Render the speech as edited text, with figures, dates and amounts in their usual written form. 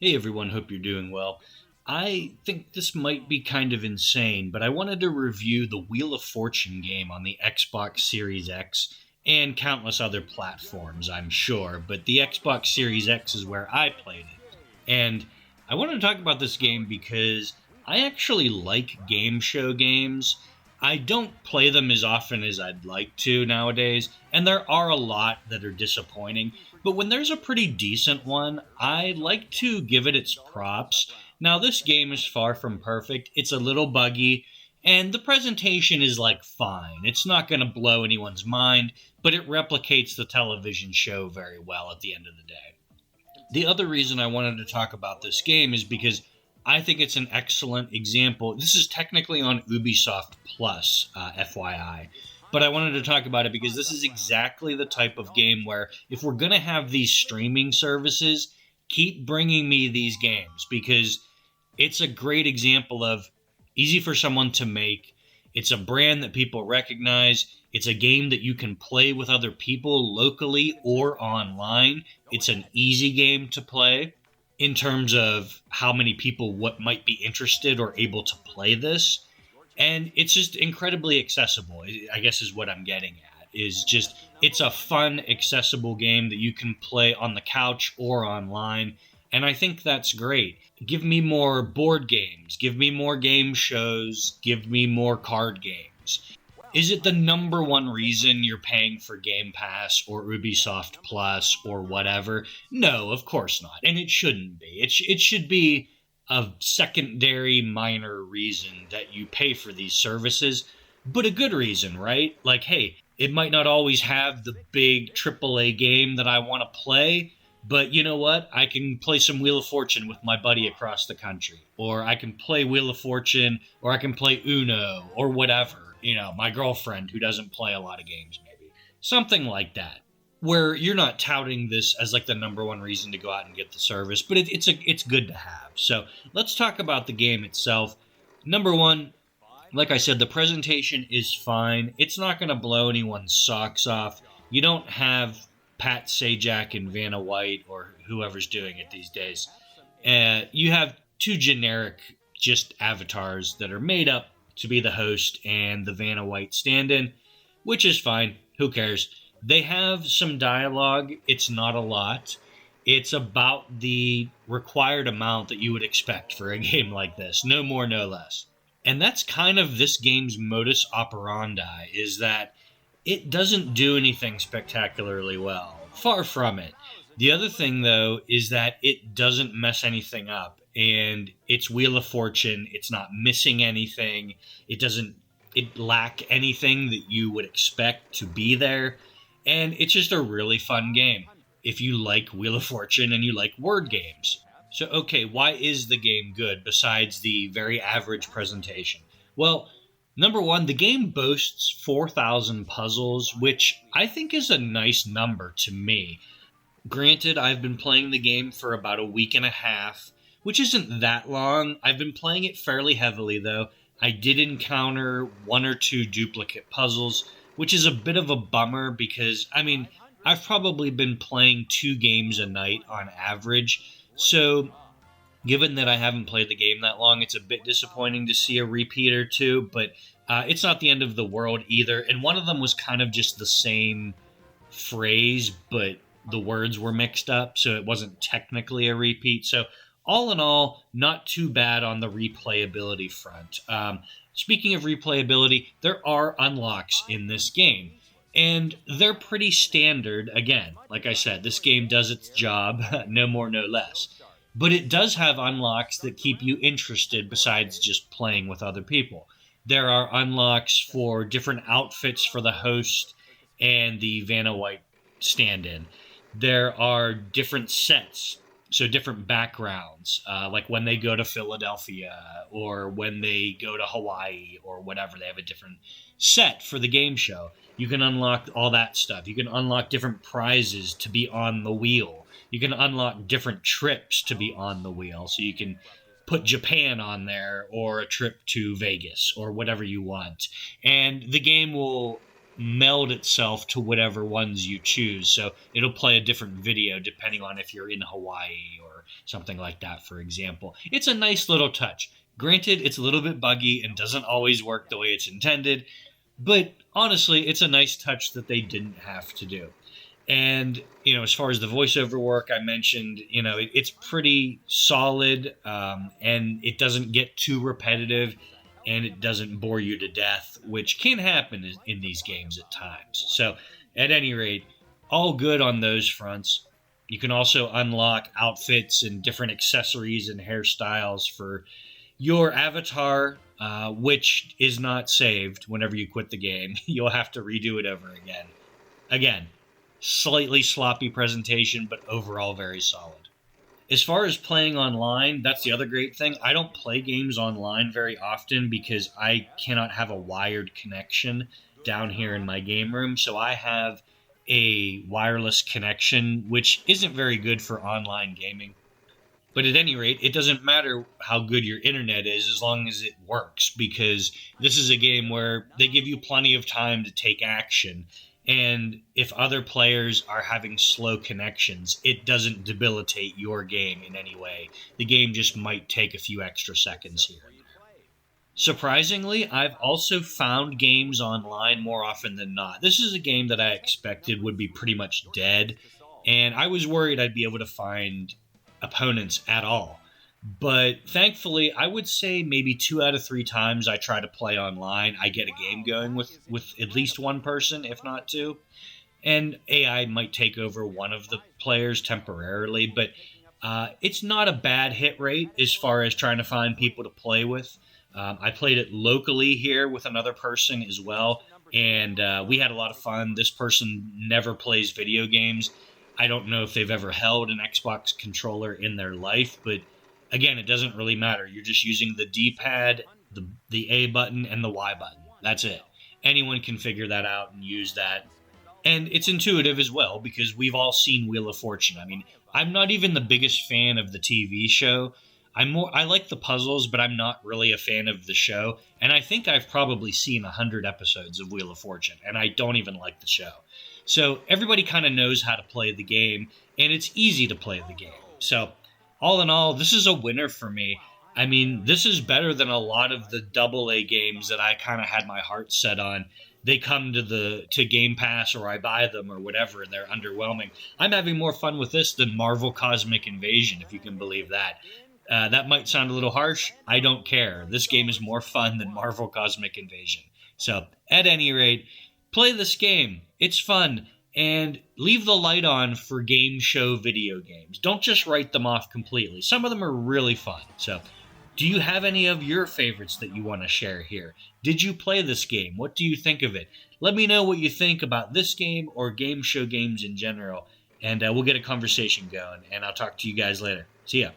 Hey everyone, hope you're doing well. I think this might be kind of insane, but I wanted to review the Wheel of Fortune game on the Xbox Series X and countless other platforms, I'm sure, but the Xbox Series X is where I played it. And I wanted to talk about this game because I actually like game show games. I don't play them as often as I'd like to nowadays, and there are a lot that are disappointing. But when there's a pretty decent one, I like to give it its props. Now, this game is far from perfect. It's a little buggy, and the presentation is like fine. It's not going to blow anyone's mind, but it replicates the television show very well at the end of the day. The other reason I wanted to talk about this game is because I think it's an excellent example. This is technically on Ubisoft Plus, FYI. But I wanted to talk about it because this is exactly the type of game where if we're going to have these streaming services, keep bringing me these games because it's a great example of easy for someone to make. It's a brand that people recognize. It's a game that you can play with other people locally or online. It's an easy game to play in terms of how many people what might be interested or able to play this, and it's just incredibly accessible, I guess is what I'm getting at. Is just it's a fun accessible game that you can play on the couch or online, and I think that's great. Give me more board games, give me more game shows, give me more card games. Is it the number one reason you're paying for Game Pass or Ubisoft Plus or whatever? No, of course not. And it shouldn't be. It should be a secondary minor reason that you pay for these services, but a good reason, right? Like, hey, it might not always have the big AAA game that I want to play, but you know what? I can play some Wheel of Fortune with my buddy across the country, or I can play Wheel of Fortune, or I can play Uno, or whatever. My girlfriend who doesn't play a lot of games, maybe. Something like that. Where you're not touting this as like the number one reason to go out and get the service, but it's good to have. So let's talk about the game itself. Number one, like I said, the presentation is fine. It's not going to blow anyone's socks off. You don't have Pat Sajak and Vanna White or whoever's doing it these days. You have two generic just avatars that are made up to be the host and the Vanna White stand-in, which is fine. Who cares? They have some dialogue. It's not a lot. It's about the required amount that you would expect for a game like this. No more, no less. And that's kind of this game's modus operandi, is that it doesn't do anything spectacularly well. Far from it. The other thing, though, is that it doesn't mess anything up. And it's Wheel of Fortune. It's not missing anything. It lack anything that you would expect to be there. And it's just a really fun game if you like Wheel of Fortune and you like word games. So, okay, why is the game good besides the very average presentation? Well, number one, the game boasts 4,000 puzzles, which I think is a nice number to me. Granted, I've been playing the game for about a week and a half, which isn't that long. I've been playing it fairly heavily, though. I did encounter one or two duplicate puzzles, which is a bit of a bummer because, I've probably been playing 2 games a night on average. So, given that I haven't played the game that long, it's a bit disappointing to see a repeat or two, but it's not the end of the world either. And one of them was kind of just the same phrase, but the words were mixed up, so it wasn't technically a repeat. So, all in all, not too bad on the replayability front. Speaking of replayability, there are unlocks in this game. And they're pretty standard. Again, like I said, this game does its job, no more, no less. But it does have unlocks that keep you interested besides just playing with other people. There are unlocks for different outfits for the host and the Vanna White stand-in. There are different sets, so different backgrounds, like when they go to Philadelphia or when they go to Hawaii or whatever. They have a different set for the game show. You can unlock all that stuff. You can unlock different prizes to be on the wheel. You can unlock different trips to be on the wheel. So you can put Japan on there or a trip to Vegas or whatever you want. And the game will meld itself to whatever ones you choose. So it'll play a different video depending on if you're in Hawaii or something like that, for example. It's a nice little touch. Granted, it's a little bit buggy and doesn't always work the way it's intended, but honestly, it's a nice touch that they didn't have to do. And, as far as the voiceover work I mentioned, it's pretty solid, and it doesn't get too repetitive, and it doesn't bore you to death, which can happen in these games at times. So, at any rate, all good on those fronts. You can also unlock outfits and different accessories and hairstyles for your avatar, which is not saved whenever you quit the game. You'll have to redo it over again. Again, slightly sloppy presentation, but overall very solid. As far as playing online, that's the other great thing. I don't play games online very often because I cannot have a wired connection down here in my game room. So I have a wireless connection, which isn't very good for online gaming. But at any rate, it doesn't matter how good your internet is as long as it works, because this is a game where they give you plenty of time to take action. And if other players are having slow connections, it doesn't debilitate your game in any way. The game just might take a few extra seconds here. Surprisingly, I've also found games online more often than not. This is a game that I expected would be pretty much dead, and I was worried I'd be able to find opponents at all. But thankfully, I would say maybe 2 out of 3 times I try to play online, I get a game going with at least one person, if not 2. And AI might take over one of the players temporarily, but it's not a bad hit rate as far as trying to find people to play with. I played it locally here with another person as well, and we had a lot of fun. This person never plays video games. I don't know if they've ever held an Xbox controller in their life, but again, it doesn't really matter. You're just using the D-pad, the A button, and the Y button. That's it. Anyone can figure that out and use that. And it's intuitive as well, because we've all seen Wheel of Fortune. I mean, I'm not even the biggest fan of the TV show. I like the puzzles, but I'm not really a fan of the show. And I think I've probably seen 100 episodes of Wheel of Fortune, and I don't even like the show. So everybody kind of knows how to play the game, and it's easy to play the game. So all in all, this is a winner for me. I mean, this is better than a lot of the AA games that I kind of had my heart set on. They come to Game Pass, or I buy them or whatever, and they're underwhelming. I'm having more fun with this than Marvel Cosmic Invasion, if you can believe that. That might sound a little harsh. I don't care. This game is more fun than Marvel Cosmic Invasion. So, at any rate, play this game. It's fun. And leave the light on for game show video games. Don't just write them off completely. Some of them are really fun. So, do you have any of your favorites that you want to share here? Did you play this game? What do you think of it? Let me know what you think about this game or game show games in general. And we'll get a conversation going. And I'll talk to you guys later. See ya.